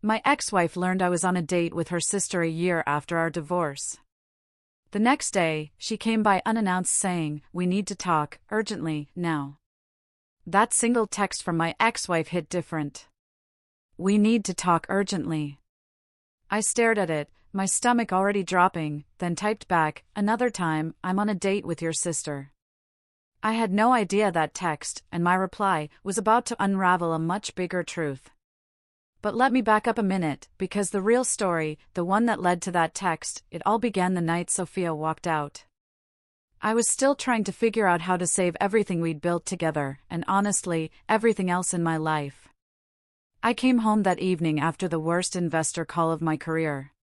My ex-wife learned I was on a date with her sister a year after our divorce. The next day, she came by unannounced saying, "We need to talk, urgently, now." That single text from my ex-wife hit different. "We need to talk urgently." I stared at it, my stomach already dropping, then typed back, "Another time, I'm on a date with your sister." I had no idea that text, and my reply, was about to unravel a much bigger truth. But let me back up a minute, because the real story, the one that led to that text, it all began the night Sophia walked out. I was still trying to figure out how to save everything we'd built together, and honestly, everything else in my life. I came home that evening after the worst investor call of my career.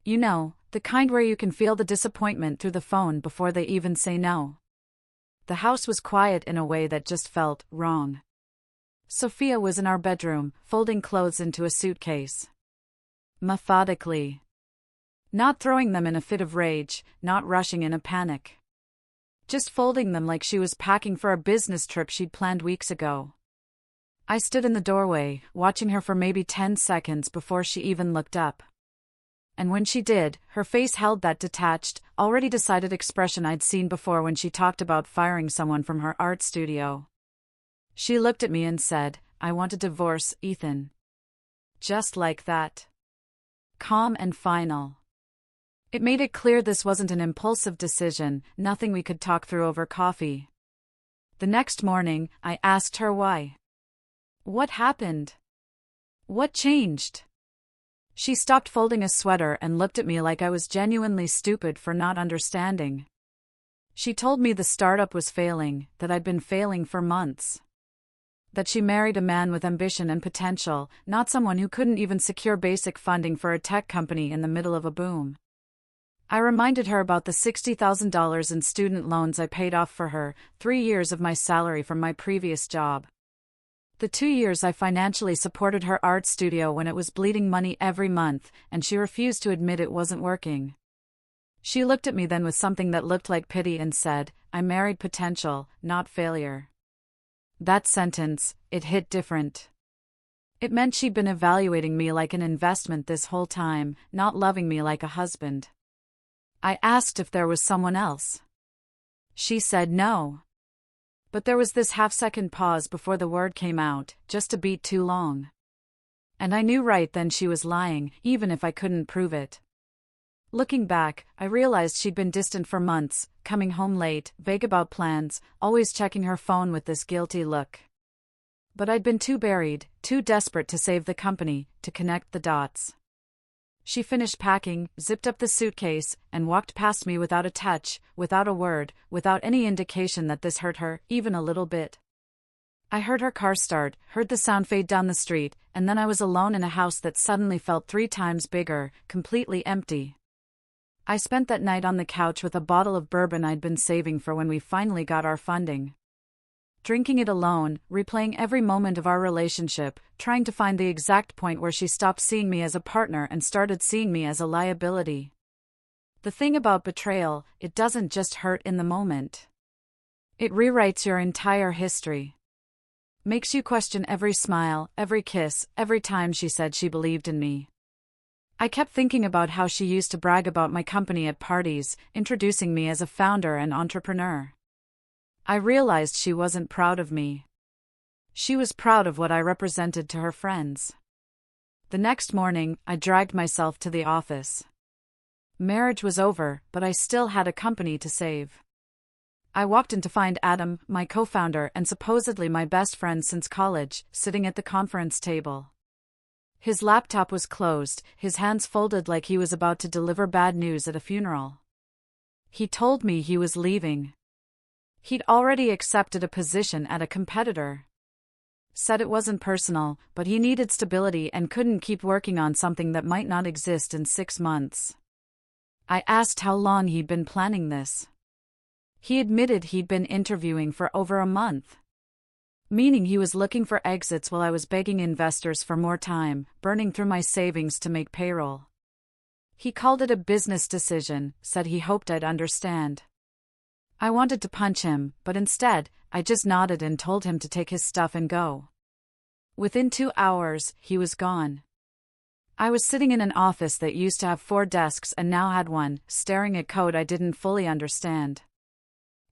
You know, the kind where you can feel the disappointment through the phone before they even say no. The house was quiet in a way that just felt wrong. Sophia was in our bedroom, folding clothes into a suitcase. Methodically. Not throwing them in a fit of rage, not rushing in a panic. Just folding them like she was packing for a business trip she'd planned weeks ago. I stood in the doorway, watching her for maybe 10 seconds before she even looked up. And when she did, her face held that detached, already decided expression I'd seen before when she talked about firing someone from her art studio. She looked at me and said, "I want a divorce, Ethan." Just like that. Calm and final. It made it clear this wasn't an impulsive decision, nothing we could talk through over coffee. The next morning, I asked her why. What happened? What changed? She stopped folding a sweater and looked at me like I was genuinely stupid for not understanding. She told me the startup was failing, that I'd been failing for months. That she married a man with ambition and potential, not someone who couldn't even secure basic funding for a tech company in the middle of a boom. I reminded her about the $60,000 in student loans I paid off for her, 3 years of my salary from my previous job. The 2 years I financially supported her art studio when it was bleeding money every month, and she refused to admit it wasn't working. She looked at me then with something that looked like pity and said, "I married potential, not failure." That sentence, it hit different. It meant she'd been evaluating me like an investment this whole time, not loving me like a husband. I asked if there was someone else. She said no. But there was this half-second pause before the word came out, just a beat too long. And I knew right then she was lying, even if I couldn't prove it. Looking back, I realized she'd been distant for months, coming home late, vague about plans, always checking her phone with this guilty look. But I'd been too buried, too desperate to save the company, to connect the dots. She finished packing, zipped up the suitcase, and walked past me without a touch, without a word, without any indication that this hurt her, even a little bit. I heard her car start, heard the sound fade down the street, and then I was alone in a house that suddenly felt 3 times bigger, completely empty. I spent that night on the couch with a bottle of bourbon I'd been saving for when we finally got our funding. Drinking it alone, replaying every moment of our relationship, trying to find the exact point where she stopped seeing me as a partner and started seeing me as a liability. The thing about betrayal, it doesn't just hurt in the moment. It rewrites your entire history. Makes you question every smile, every kiss, every time she said she believed in me. I kept thinking about how she used to brag about my company at parties, introducing me as a founder and entrepreneur. I realized she wasn't proud of me. She was proud of what I represented to her friends. The next morning, I dragged myself to the office. Marriage was over, but I still had a company to save. I walked in to find Adam, my co-founder and supposedly my best friend since college, sitting at the conference table. His laptop was closed, his hands folded like he was about to deliver bad news at a funeral. He told me he was leaving. He'd already accepted a position at a competitor. Said it wasn't personal, but he needed stability and couldn't keep working on something that might not exist in 6 months. I asked how long he'd been planning this. He admitted he'd been interviewing for over a month. Meaning he was looking for exits while I was begging investors for more time, burning through my savings to make payroll. He called it a business decision, said he hoped I'd understand. I wanted to punch him, but instead, I just nodded and told him to take his stuff and go. Within 2 hours, he was gone. I was sitting in an office that used to have 4 desks and now had one, staring at code I didn't fully understand.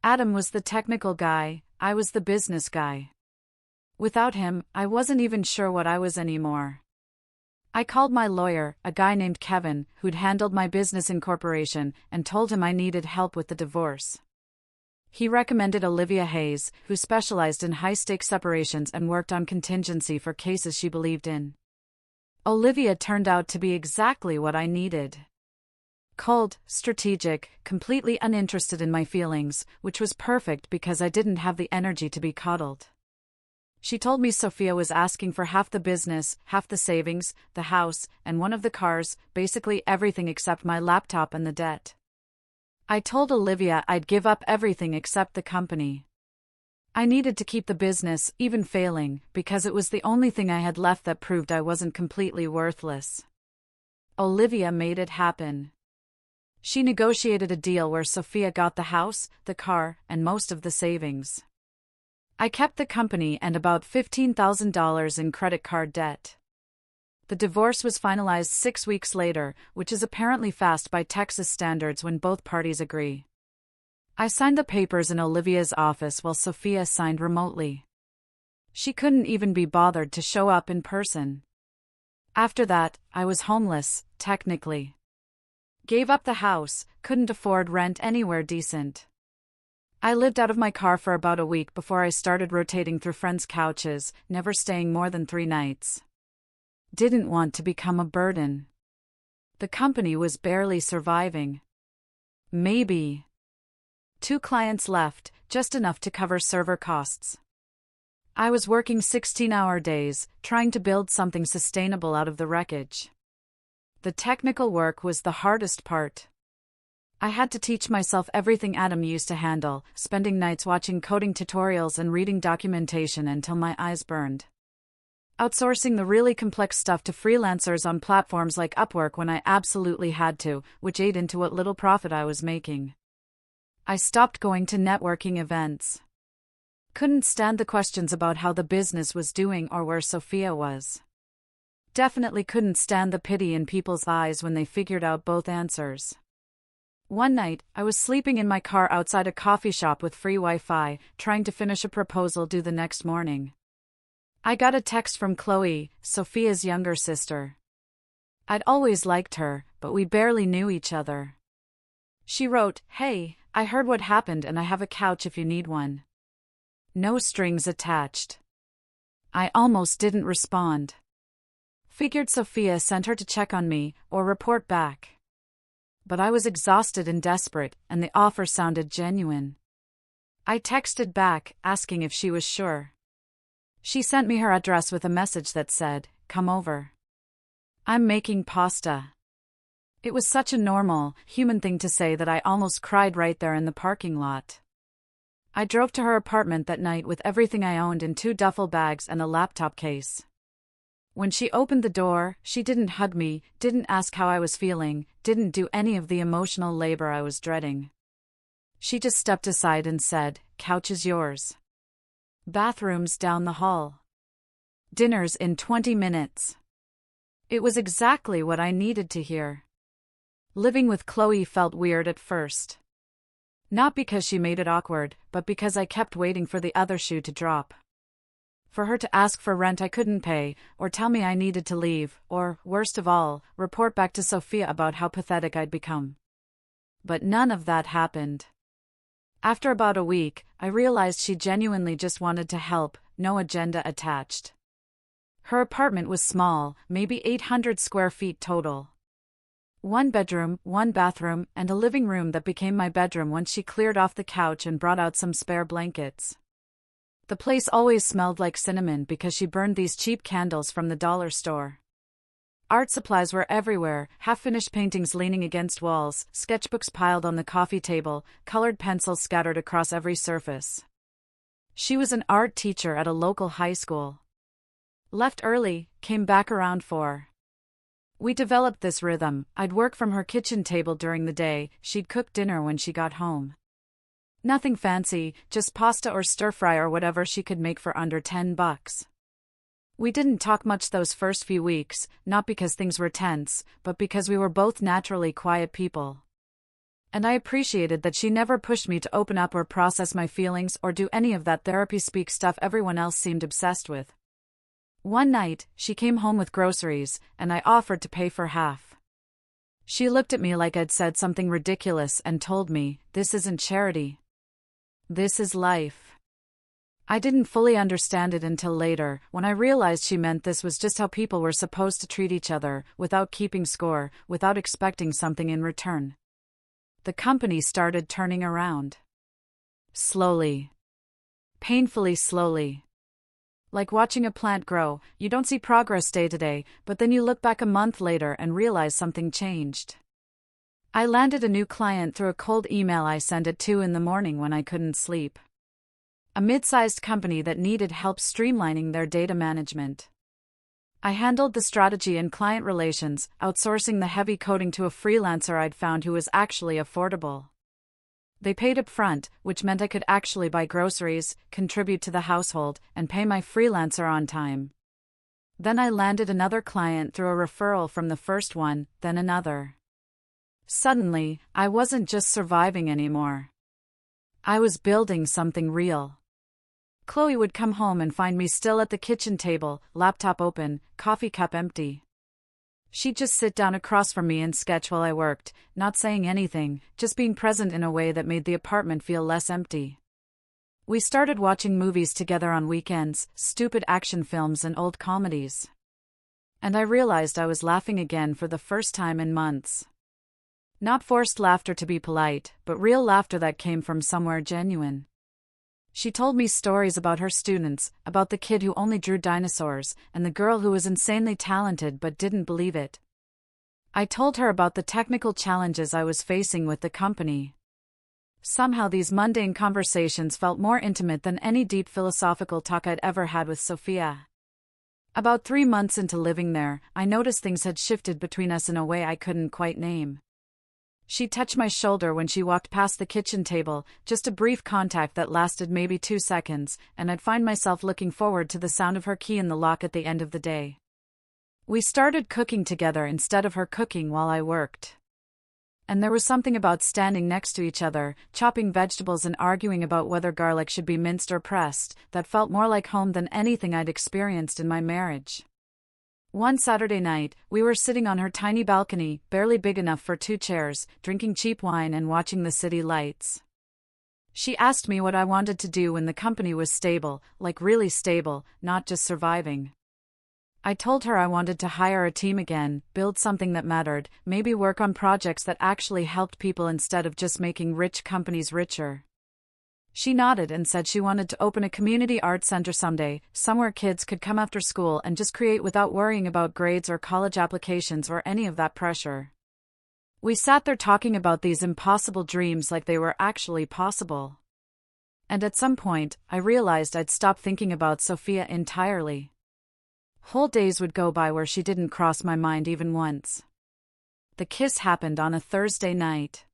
Adam was the technical guy, I was the business guy. Without him, I wasn't even sure what I was anymore. I called my lawyer, a guy named Kevin, who'd handled my business incorporation, and told him I needed help with the divorce. He recommended Olivia Hayes, who specialized in high-stakes separations and worked on contingency for cases she believed in. Olivia turned out to be exactly what I needed. Cold, strategic, completely uninterested in my feelings, which was perfect because I didn't have the energy to be coddled. She told me Sophia was asking for half the business, half the savings, the house, and one of the cars, basically everything except my laptop and the debt. I told Olivia I'd give up everything except the company. I needed to keep the business, even failing, because it was the only thing I had left that proved I wasn't completely worthless. Olivia made it happen. She negotiated a deal where Sophia got the house, the car, and most of the savings. I kept the company and about $15,000 in credit card debt. The divorce was finalized 6 weeks later, which is apparently fast by Texas standards when both parties agree. I signed the papers in Olivia's office while Sophia signed remotely. She couldn't even be bothered to show up in person. After that, I was homeless, technically. Gave up the house, couldn't afford rent anywhere decent. I lived out of my car for about a week before I started rotating through friends' couches, never staying more than 3 nights. Didn't want to become a burden. The company was barely surviving. Maybe 2 clients left, just enough to cover server costs. I was working 16-hour days, trying to build something sustainable out of the wreckage. The technical work was the hardest part. I had to teach myself everything Adam used to handle, spending nights watching coding tutorials and reading documentation until my eyes burned. Outsourcing the really complex stuff to freelancers on platforms like Upwork when I absolutely had to, which ate into what little profit I was making. I stopped going to networking events. Couldn't stand the questions about how the business was doing or where Sophia was. Definitely couldn't stand the pity in people's eyes when they figured out both answers. One night, I was sleeping in my car outside a coffee shop with free Wi-Fi, trying to finish a proposal due the next morning. I got a text from Chloe, Sophia's younger sister. I'd always liked her, but we barely knew each other. She wrote, "Hey, I heard what happened and I have a couch if you need one." No strings attached. I almost didn't respond. Figured Sophia sent her to check on me, or report back. But I was exhausted and desperate, and the offer sounded genuine. I texted back, asking if she was sure. She sent me her address with a message that said, "Come over. I'm making pasta." It was such a normal, human thing to say that I almost cried right there in the parking lot. I drove to her apartment that night with everything I owned in 2 duffel bags and a laptop case. When she opened the door, she didn't hug me, didn't ask how I was feeling, didn't do any of the emotional labor I was dreading. She just stepped aside and said, "Couch is yours. Bathrooms down the hall. Dinner's in 20 minutes." It was exactly what I needed to hear. Living with Chloe felt weird at first. Not because she made it awkward, but because I kept waiting for the other shoe to drop. For her to ask for rent I couldn't pay, or tell me I needed to leave, or, worst of all, report back to Sophia about how pathetic I'd become. But none of that happened. After about a week, I realized she genuinely just wanted to help, no agenda attached. Her apartment was small, maybe 800 square feet total. 1 bedroom, 1 bathroom, and a living room that became my bedroom once she cleared off the couch and brought out some spare blankets. The place always smelled like cinnamon because she burned these cheap candles from the dollar store. Art supplies were everywhere, half-finished paintings leaning against walls, sketchbooks piled on the coffee table, colored pencils scattered across every surface. She was an art teacher at a local high school. Left early, came back around 4. We developed this rhythm. I'd work from her kitchen table during the day, she'd cook dinner when she got home. Nothing fancy, just pasta or stir-fry or whatever she could make for under $10. We didn't talk much those first few weeks, not because things were tense, but because we were both naturally quiet people. And I appreciated that she never pushed me to open up or process my feelings or do any of that therapy speak stuff everyone else seemed obsessed with. One night, she came home with groceries, and I offered to pay for half. She looked at me like I'd said something ridiculous and told me, "This isn't charity. This is life." I didn't fully understand it until later, when I realized she meant this was just how people were supposed to treat each other, without keeping score, without expecting something in return. The company started turning around. Slowly. Painfully slowly. Like watching a plant grow, you don't see progress day to day, but then you look back a month later and realize something changed. I landed a new client through a cold email I sent at 2 in the morning when I couldn't sleep. A mid-sized company that needed help streamlining their data management. I handled the strategy and client relations, outsourcing the heavy coding to a freelancer I'd found who was actually affordable. They paid up front, which meant I could actually buy groceries, contribute to the household, and pay my freelancer on time. Then I landed another client through a referral from the first one, then another. Suddenly, I wasn't just surviving anymore. I was building something real. Chloe would come home and find me still at the kitchen table, laptop open, coffee cup empty. She'd just sit down across from me and sketch while I worked, not saying anything, just being present in a way that made the apartment feel less empty. We started watching movies together on weekends, stupid action films and old comedies. And I realized I was laughing again for the first time in months. Not forced laughter to be polite, but real laughter that came from somewhere genuine. She told me stories about her students, about the kid who only drew dinosaurs, and the girl who was insanely talented but didn't believe it. I told her about the technical challenges I was facing with the company. Somehow these mundane conversations felt more intimate than any deep philosophical talk I'd ever had with Sophia. About 3 months into living there, I noticed things had shifted between us in a way I couldn't quite name. She touched my shoulder when she walked past the kitchen table, just a brief contact that lasted maybe 2 seconds, and I'd find myself looking forward to the sound of her key in the lock at the end of the day. We started cooking together instead of her cooking while I worked. And there was something about standing next to each other, chopping vegetables and arguing about whether garlic should be minced or pressed, that felt more like home than anything I'd experienced in my marriage. One Saturday night, we were sitting on her tiny balcony, barely big enough for 2 chairs, drinking cheap wine and watching the city lights. She asked me what I wanted to do when the company was stable, like really stable, not just surviving. I told her I wanted to hire a team again, build something that mattered, maybe work on projects that actually helped people instead of just making rich companies richer. She nodded and said she wanted to open a community art center someday, somewhere kids could come after school and just create without worrying about grades or college applications or any of that pressure. We sat there talking about these impossible dreams like they were actually possible. And at some point, I realized I'd stopped thinking about Sophia entirely. Whole days would go by where she didn't cross my mind even once. The kiss happened on a Thursday night.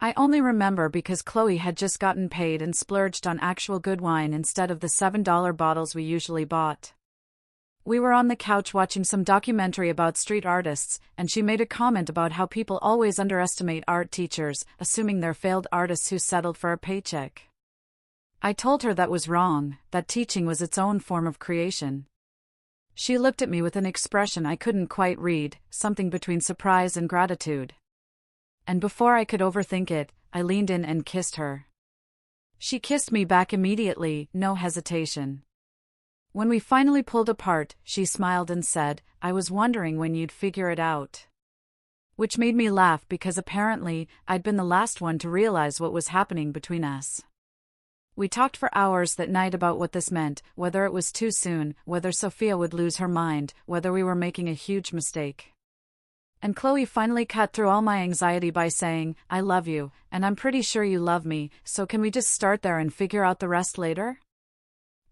I only remember because Chloe had just gotten paid and splurged on actual good wine instead of the $7 bottles we usually bought. We were on the couch watching some documentary about street artists, and she made a comment about how people always underestimate art teachers, assuming they're failed artists who settled for a paycheck. I told her that was wrong, that teaching was its own form of creation. She looked at me with an expression I couldn't quite read, something between surprise and gratitude. And before I could overthink it, I leaned in and kissed her. She kissed me back immediately, no hesitation. When we finally pulled apart, she smiled and said, "I was wondering when you'd figure it out." Which made me laugh because apparently, I'd been the last one to realize what was happening between us. We talked for hours that night about what this meant, whether it was too soon, whether Sophia would lose her mind, whether we were making a huge mistake. And Chloe finally cut through all my anxiety by saying, "I love you, and I'm pretty sure you love me, so can we just start there and figure out the rest later?"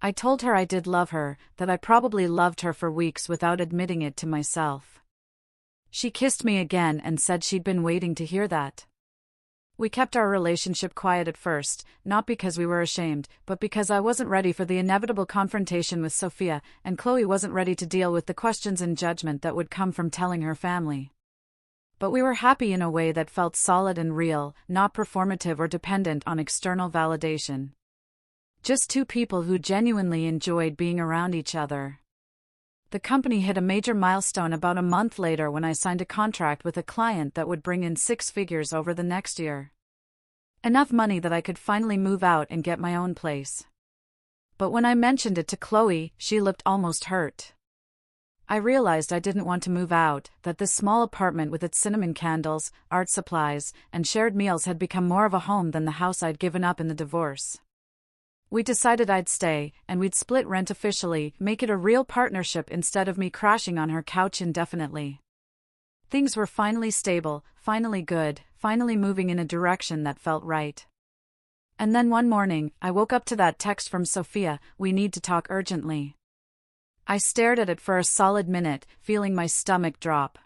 I told her I did love her, that I probably loved her for weeks without admitting it to myself. She kissed me again and said she'd been waiting to hear that. We kept our relationship quiet at first, not because we were ashamed, but because I wasn't ready for the inevitable confrontation with Sophia, and Chloe wasn't ready to deal with the questions and judgment that would come from telling her family. But we were happy in a way that felt solid and real, not performative or dependent on external validation. Just two people who genuinely enjoyed being around each other. The company hit a major milestone about a month later when I signed a contract with a client that would bring in 6 figures over the next year. Enough money that I could finally move out and get my own place. But when I mentioned it to Chloe, she looked almost hurt. I realized I didn't want to move out, that this small apartment with its cinnamon candles, art supplies, and shared meals had become more of a home than the house I'd given up in the divorce. We decided I'd stay, and we'd split rent officially, make it a real partnership instead of me crashing on her couch indefinitely. Things were finally stable, finally good, finally moving in a direction that felt right. And then one morning, I woke up to that text from Sophia, "We need to talk urgently." I stared at it for a solid minute, feeling my stomach drop.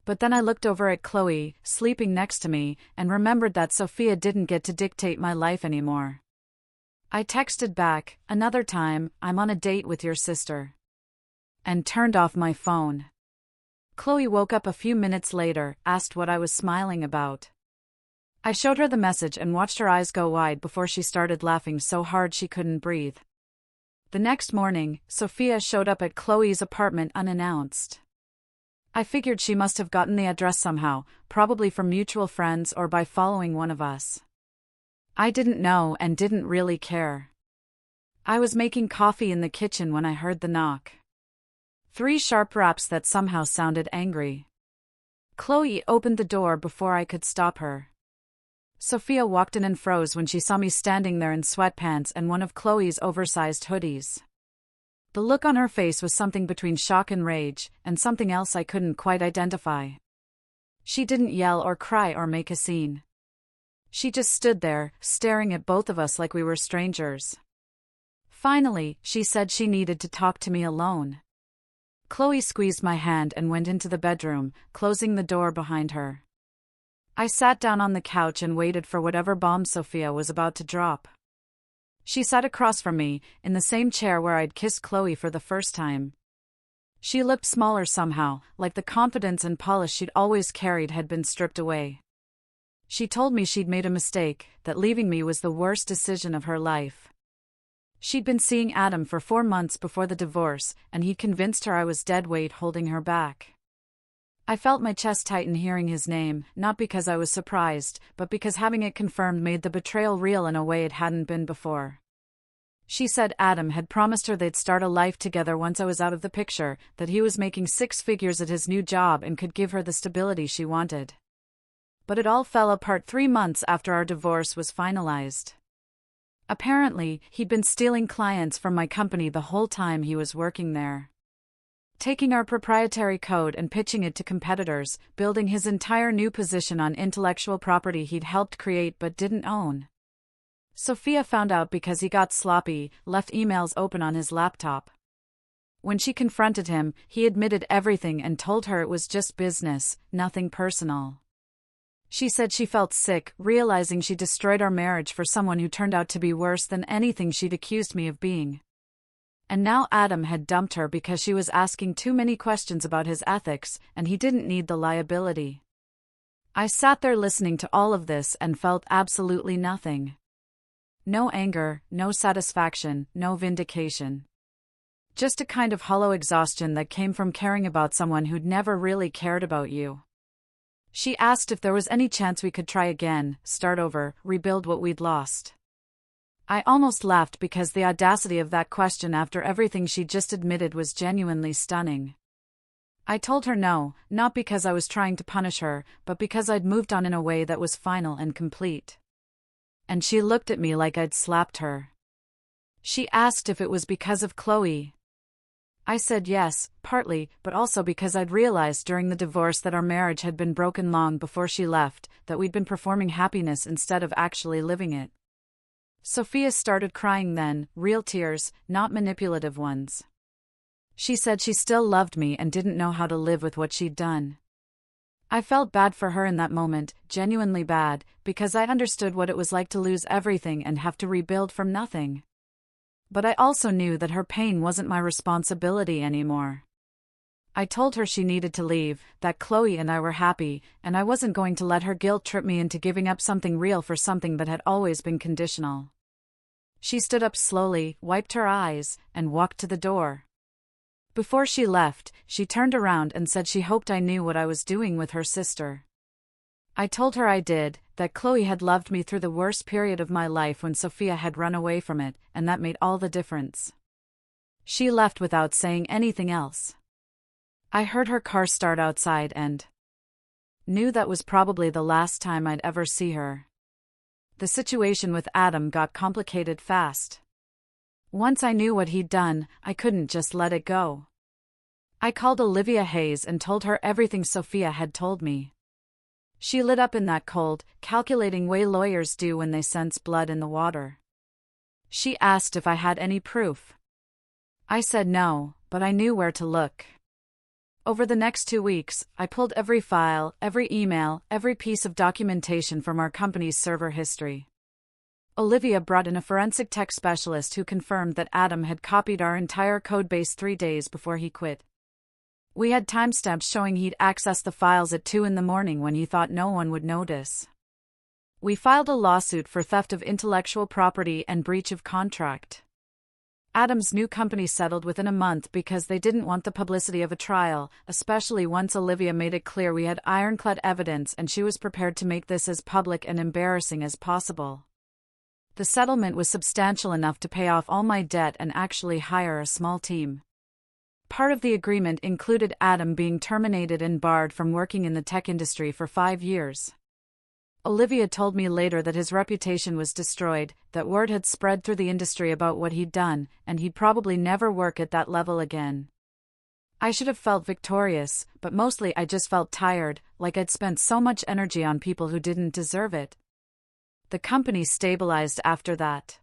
But then I looked over at Chloe, sleeping next to me, and remembered that Sophia didn't get to dictate my life anymore. I texted back, "Another time, I'm on a date with your sister," and turned off my phone. Chloe woke up a few minutes later, asked what I was smiling about. I showed her the message and watched her eyes go wide before she started laughing so hard she couldn't breathe. The next morning, Sophia showed up at Chloe's apartment unannounced. I figured she must have gotten the address somehow, probably from mutual friends or by following one of us. I didn't know and didn't really care. I was making coffee in the kitchen when I heard the knock. 3 sharp raps that somehow sounded angry. Chloe opened the door before I could stop her. Sophia walked in and froze when she saw me standing there in sweatpants and one of Chloe's oversized hoodies. The look on her face was something between shock and rage, and something else I couldn't quite identify. She didn't yell or cry or make a scene. She just stood there, staring at both of us like we were strangers. Finally, she said she needed to talk to me alone. Chloe squeezed my hand and went into the bedroom, closing the door behind her. I sat down on the couch and waited for whatever bomb Sophia was about to drop. She sat across from me, in the same chair where I'd kissed Chloe for the first time. She looked smaller somehow, like the confidence and polish she'd always carried had been stripped away. She told me she'd made a mistake, that leaving me was the worst decision of her life. She'd been seeing Adam for 4 months before the divorce, and he'd convinced her I was dead weight holding her back. I felt my chest tighten hearing his name, not because I was surprised, but because having it confirmed made the betrayal real in a way it hadn't been before. She said Adam had promised her they'd start a life together once I was out of the picture, that he was making 6 figures at his new job and could give her the stability she wanted. But it all fell apart 3 months after our divorce was finalized. Apparently, he'd been stealing clients from my company the whole time he was working there. Taking our proprietary code and pitching it to competitors, building his entire new position on intellectual property he'd helped create but didn't own. Sophia found out because he got sloppy, left emails open on his laptop. When she confronted him, he admitted everything and told her it was just business, nothing personal. She said she felt sick, realizing she destroyed our marriage for someone who turned out to be worse than anything she'd accused me of being. And now Adam had dumped her because she was asking too many questions about his ethics, and he didn't need the liability. I sat there listening to all of this and felt absolutely nothing. No anger, no satisfaction, no vindication. Just a kind of hollow exhaustion that came from caring about someone who'd never really cared about you. She asked if there was any chance we could try again, start over, rebuild what we'd lost. I almost laughed because the audacity of that question after everything she'd just admitted was genuinely stunning. I told her no, not because I was trying to punish her, but because I'd moved on in a way that was final and complete. And she looked at me like I'd slapped her. She asked if it was because of Chloe. I said yes, partly, but also because I'd realized during the divorce that our marriage had been broken long before she left, that we'd been performing happiness instead of actually living it. Sophia started crying then, real tears, not manipulative ones. She said she still loved me and didn't know how to live with what she'd done. I felt bad for her in that moment, genuinely bad, because I understood what it was like to lose everything and have to rebuild from nothing. But I also knew that her pain wasn't my responsibility anymore. I told her she needed to leave, that Chloe and I were happy, and I wasn't going to let her guilt trip me into giving up something real for something that had always been conditional. She stood up slowly, wiped her eyes, and walked to the door. Before she left, she turned around and said she hoped I knew what I was doing with her sister. I told her I did, that Chloe had loved me through the worst period of my life when Sophia had run away from it, and that made all the difference. She left without saying anything else. I heard her car start outside and knew that was probably the last time I'd ever see her. The situation with Adam got complicated fast. Once I knew what he'd done, I couldn't just let it go. I called Olivia Hayes and told her everything Sophia had told me. She lit up in that cold, calculating way lawyers do when they sense blood in the water. She asked if I had any proof. I said no, but I knew where to look. Over the next 2 weeks, I pulled every file, every email, every piece of documentation from our company's server history. Olivia brought in a forensic tech specialist who confirmed that Adam had copied our entire codebase 3 days before he quit. We had timestamps showing he'd accessed the files at 2 a.m. when he thought no one would notice. We filed a lawsuit for theft of intellectual property and breach of contract. Adam's new company settled within a month because they didn't want the publicity of a trial, especially once Olivia made it clear we had ironclad evidence and she was prepared to make this as public and embarrassing as possible. The settlement was substantial enough to pay off all my debt and actually hire a small team. Part of the agreement included Adam being terminated and barred from working in the tech industry for 5 years. Olivia told me later that his reputation was destroyed, that word had spread through the industry about what he'd done, and he'd probably never work at that level again. I should have felt victorious, but mostly I just felt tired, like I'd spent so much energy on people who didn't deserve it. The company stabilized after that.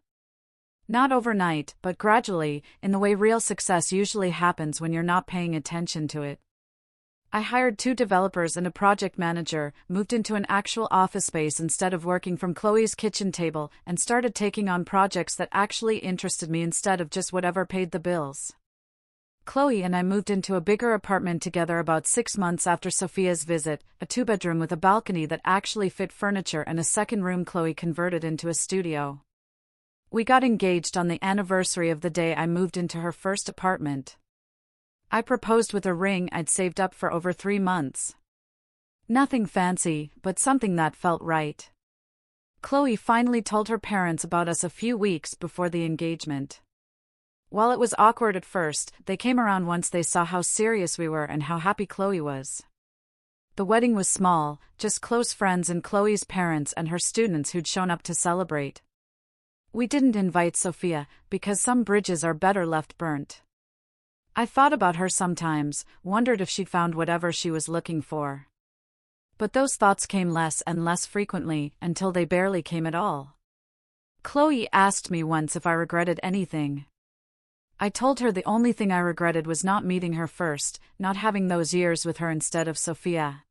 Not overnight, but gradually, in the way real success usually happens when you're not paying attention to it. I hired 2 developers and a project manager, moved into an actual office space instead of working from Chloe's kitchen table, and started taking on projects that actually interested me instead of just whatever paid the bills. Chloe and I moved into a bigger apartment together about 6 months after Sophia's visit, a 2-bedroom with a balcony that actually fit furniture and a second room Chloe converted into a studio. We got engaged on the anniversary of the day I moved into her first apartment. I proposed with a ring I'd saved up for over 3 months. Nothing fancy, but something that felt right. Chloe finally told her parents about us a few weeks before the engagement. While it was awkward at first, they came around once they saw how serious we were and how happy Chloe was. The wedding was small, just close friends and Chloe's parents and her students who'd shown up to celebrate. We didn't invite Sophia, because some bridges are better left burnt. I thought about her sometimes, wondered if she'd found whatever she was looking for. But those thoughts came less and less frequently, until they barely came at all. Chloe asked me once if I regretted anything. I told her the only thing I regretted was not meeting her first, not having those years with her instead of Sophia.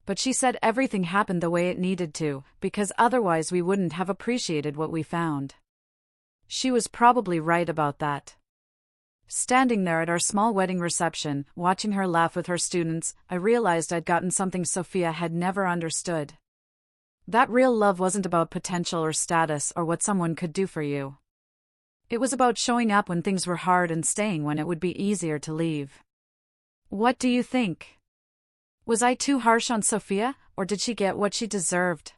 But she said everything happened the way it needed to, because otherwise we wouldn't have appreciated what we found. She was probably right about that. Standing there at our small wedding reception, watching her laugh with her students, I realized I'd gotten something Sophia had never understood. That real love wasn't about potential or status or what someone could do for you. It was about showing up when things were hard and staying when it would be easier to leave. What do you think? Was I too harsh on Sophia, or did she get what she deserved?